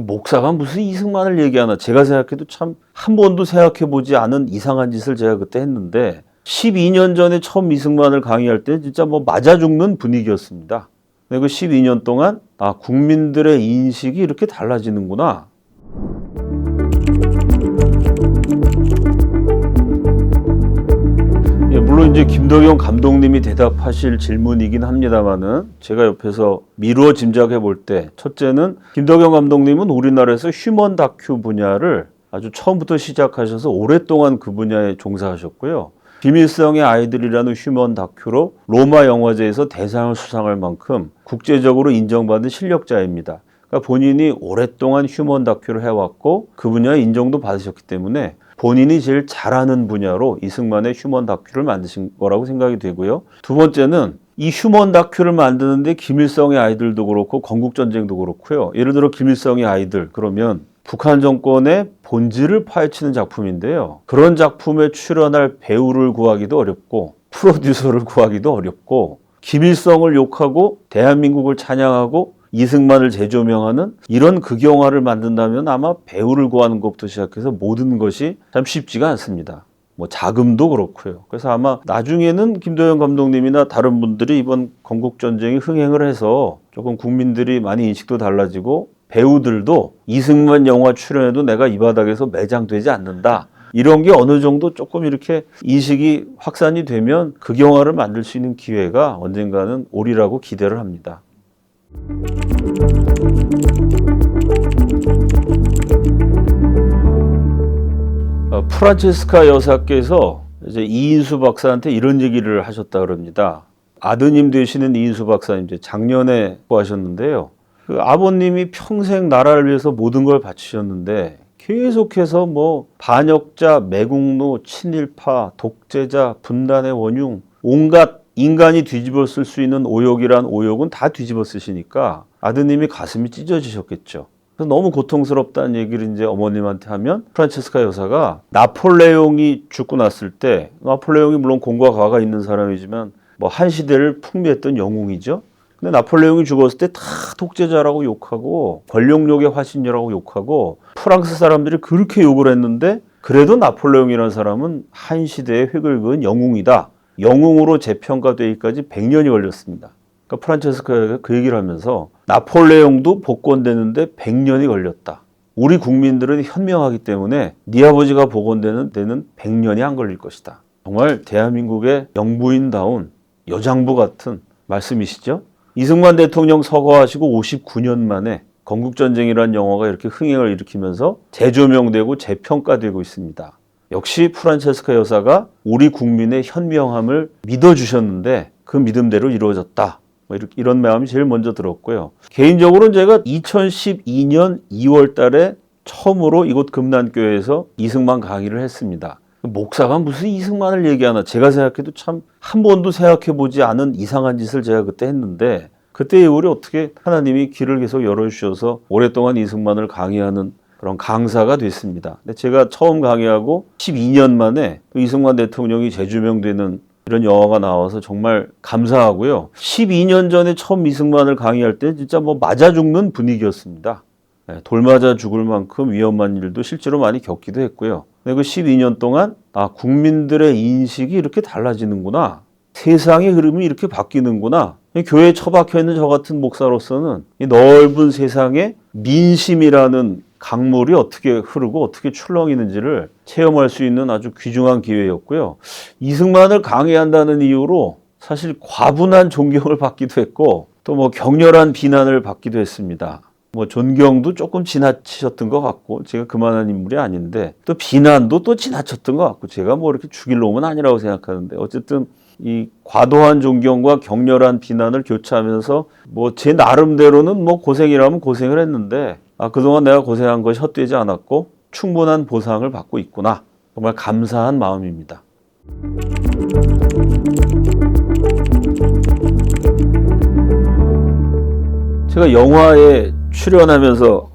목사가 무슨 이승만을 얘기하나. 제가 생각해도 참 한 번도 생각해보지 않은 이상한 짓을 제가 그때 했는데 12년 전에 처음 이승만을 강의할 때 진짜 뭐 맞아 죽는 분위기였습니다. 근데 그 12년 동안 국민들의 인식이 이렇게 달라지는구나. 물론 이제 김덕영 감독님이 대답하실 질문이긴 합니다만은 제가 옆에서 미루어 짐작해 볼 때 첫째는 김덕영 감독님은 우리나라에서 휴먼 다큐 분야를 아주 처음부터 시작하셔서 오랫동안 그 분야에 종사하셨고요. 김일성의 아이들이라는 휴먼 다큐로 로마 영화제에서 대상을 수상할 만큼 국제적으로 인정받은 실력자입니다. 그러니까 본인이 오랫동안 휴먼 다큐를 해왔고 그 분야에 인정도 받으셨기 때문에 본인이 제일 잘하는 분야로 이승만의 휴먼 다큐를 만드신 거라고 생각이 되고요. 두 번째는 이 휴먼 다큐를 만드는데 김일성의 아이들도 그렇고 건국전쟁도 그렇고요. 예를 들어 김일성의 아이들 그러면 북한 정권의 본질을 파헤치는 작품인데요. 그런 작품에 출연할 배우를 구하기도 어렵고 프로듀서를 구하기도 어렵고 김일성을 욕하고 대한민국을 찬양하고 이승만을 재조명하는 이런 극영화를 만든다면 아마 배우를 구하는 것부터 시작해서 모든 것이 참 쉽지가 않습니다. 뭐 자금도 그렇고요. 그래서 아마 나중에는 김도영 감독님이나 다른 분들이 이번 건국전쟁이 흥행을 해서 조금 국민들이 많이 인식도 달라지고 배우들도 이승만 영화 출연해도 내가 이 바닥에서 매장되지 않는다. 이런 게 어느 정도 조금 이렇게 인식이 확산이 되면 극영화를 만들 수 있는 기회가 언젠가는 오리라고 기대를 합니다. 프란체스카 여사께서 이제 이인수 박사한테 이런 얘기를 하셨다 그럽니다. 아드님 되시는 이인수 박사님 이제 작년에 구하셨는데요. 그 아버님이 평생 나라를 위해서 모든 걸 바치셨는데 계속해서 뭐 반역자, 매국노, 친일파, 독재자, 분단의 원흉, 온갖 인간이 뒤집어 쓸 수 있는 오욕이란 오욕은 다 뒤집어 쓰시니까 아드님이 가슴이 찢어지셨겠죠. 그래서 너무 고통스럽다는 얘기를 이제 어머님한테 하면 프란체스카 여사가 나폴레옹이 죽고 났을 때 나폴레옹이 물론 공과 과가 있는 사람이지만 뭐 한 시대를 풍미했던 영웅이죠. 근데 나폴레옹이 죽었을 때 다 독재자라고 욕하고 권력욕의 화신이라고 욕하고 프랑스 사람들이 그렇게 욕을 했는데 그래도 나폴레옹이라는 사람은 한 시대의 획을 그은 영웅이다. 영웅으로 재평가되기까지 100년이 걸렸습니다. 그러니까 프란체스카가 그 얘기를 하면서 나폴레옹도 복권되는데 100년이 걸렸다. 우리 국민들은 현명하기 때문에 네 아버지가 복원되는 데는 100년이 안 걸릴 것이다. 정말 대한민국의 영부인다운 여장부 같은 말씀이시죠? 이승만 대통령 서거하시고 59년 만에 건국전쟁이라는 영화가 이렇게 흥행을 일으키면서 재조명되고 재평가되고 있습니다. 역시 프란체스카 여사가 우리 국민의 현명함을 믿어주셨는데 그 믿음대로 이루어졌다. 이런 마음이 제일 먼저 들었고요. 개인적으로는 제가 2012년 2월 달에 처음으로 이곳 금난교회에서 이승만 강의를 했습니다. 목사가 무슨 이승만을 얘기하나. 제가 생각해도 참 한 번도 생각해보지 않은 이상한 짓을 제가 그때 했는데 그때 이후로 어떻게 하나님이 길을 계속 열어주셔서 오랫동안 이승만을 강의하는 그런 강사가 됐습니다. 근데 제가 처음 강의하고 12년 만에 이승만 대통령이 재조명되는 이런 영화가 나와서 정말 감사하고요. 12년 전에 처음 이승만을 강의할 때 진짜 뭐 맞아 죽는 분위기였습니다. 돌 맞아 죽을 만큼 위험한 일도 실제로 많이 겪기도 했고요. 근데 그 12년 동안 국민들의 인식이 이렇게 달라지는구나. 세상의 흐름이 이렇게 바뀌는구나. 교회에 처박혀 있는 저 같은 목사로서는 이 넓은 세상에 민심이라는 강물이 어떻게 흐르고 어떻게 출렁이는지를 체험할 수 있는 아주 귀중한 기회였고요. 이승만을 강의한다는 이유로 사실 과분한 존경을 받기도 했고 또 뭐 격렬한 비난을 받기도 했습니다. 뭐 존경도 조금 지나치셨던 것 같고 제가 그만한 인물이 아닌데 또 비난도 또 지나쳤던 것 같고 제가 뭐 이렇게 죽일 놈은 아니라고 생각하는데 어쨌든 이 과도한 존경과 격렬한 비난을 교차하면서 뭐 제 나름대로는 뭐 고생이라면 고생을 했는데 그동안 내가 고생한 것이 헛되지 않았고 충분한 보상을 받고 있구나. 정말 감사한 마음입니다. 제가 영화에 출연하면서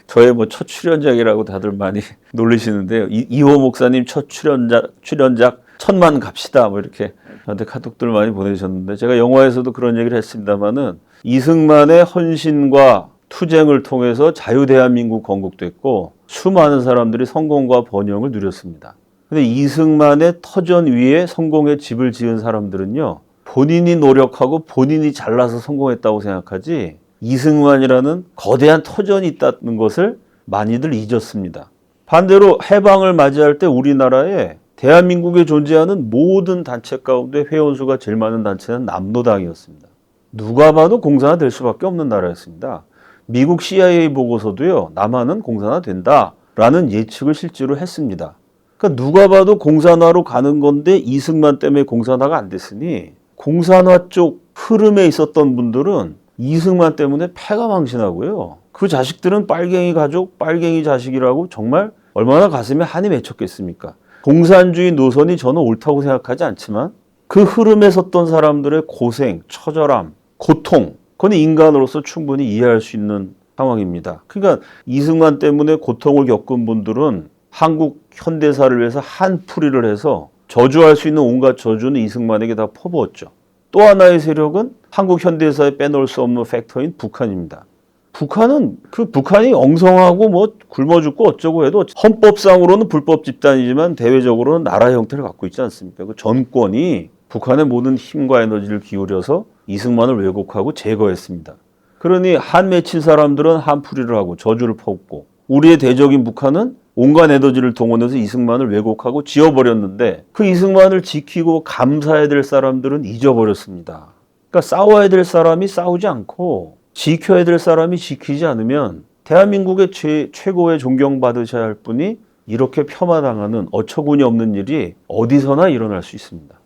저의 뭐 첫 출연작이라고 다들 많이 놀리시는데요. 이호 목사님 첫 출연작 1000만 갑시다 뭐 이렇게 저한테 카톡들 많이 보내주셨는데 제가 영화에서도 그런 얘기를 했습니다마는 이승만의 헌신과 투쟁을 통해서 자유대한민국 건국됐고 수많은 사람들이 성공과 번영을 누렸습니다. 근데 이승만의 터전 위에 성공의 집을 지은 사람들은요, 본인이 노력하고 본인이 잘나서 성공했다고 생각하지 이승만이라는 거대한 터전이 있다는 것을 많이들 잊었습니다. 반대로 해방을 맞이할 때 우리나라에 대한민국에 존재하는 모든 단체 가운데 회원수가 제일 많은 단체는 남노당이었습니다. 누가 봐도 공산화 될 수밖에 없는 나라였습니다. 미국 CIA 보고서도요, 남한은 공산화 된다라는 예측을 실제로 했습니다. 그러니까 누가 봐도 공산화로 가는 건데 이승만 때문에 공산화가 안 됐으니 공산화 쪽 흐름에 있었던 분들은 이승만 때문에 패가 망신하고요. 그 자식들은 빨갱이 가족, 빨갱이 자식이라고 정말 얼마나 가슴에 한이 맺혔겠습니까? 공산주의 노선이 저는 옳다고 생각하지 않지만 그 흐름에 섰던 사람들의 고생, 처절함, 고통, 그건 인간으로서 충분히 이해할 수 있는 상황입니다. 그러니까 이승만 때문에 고통을 겪은 분들은 한국 현대사를 위해서 한풀이를 해서 저주할 수 있는 온갖 저주는 이승만에게 다 퍼부었죠. 또 하나의 세력은 한국 현대사에 빼놓을 수 없는 팩터인 북한입니다. 북한이 엉성하고 뭐 굶어 죽고 어쩌고 해도 헌법상으로는 불법 집단이지만 대외적으로는 나라 형태를 갖고 있지 않습니까? 그 전권이 북한의 모든 힘과 에너지를 기울여서 이승만을 왜곡하고 제거했습니다. 그러니 한 맺힌 사람들은 한풀이를 하고 저주를 퍼붓고 우리의 대적인 북한은 온갖 에너지를 동원해서 이승만을 왜곡하고 지워버렸는데 그 이승만을 지키고 감사해야 될 사람들은 잊어버렸습니다. 그러니까 싸워야 될 사람이 싸우지 않고 지켜야 될 사람이 지키지 않으면 대한민국의 최고의 존경받으셔야 할 분이 이렇게 폄하당하는 어처구니 없는 일이 어디서나 일어날 수 있습니다.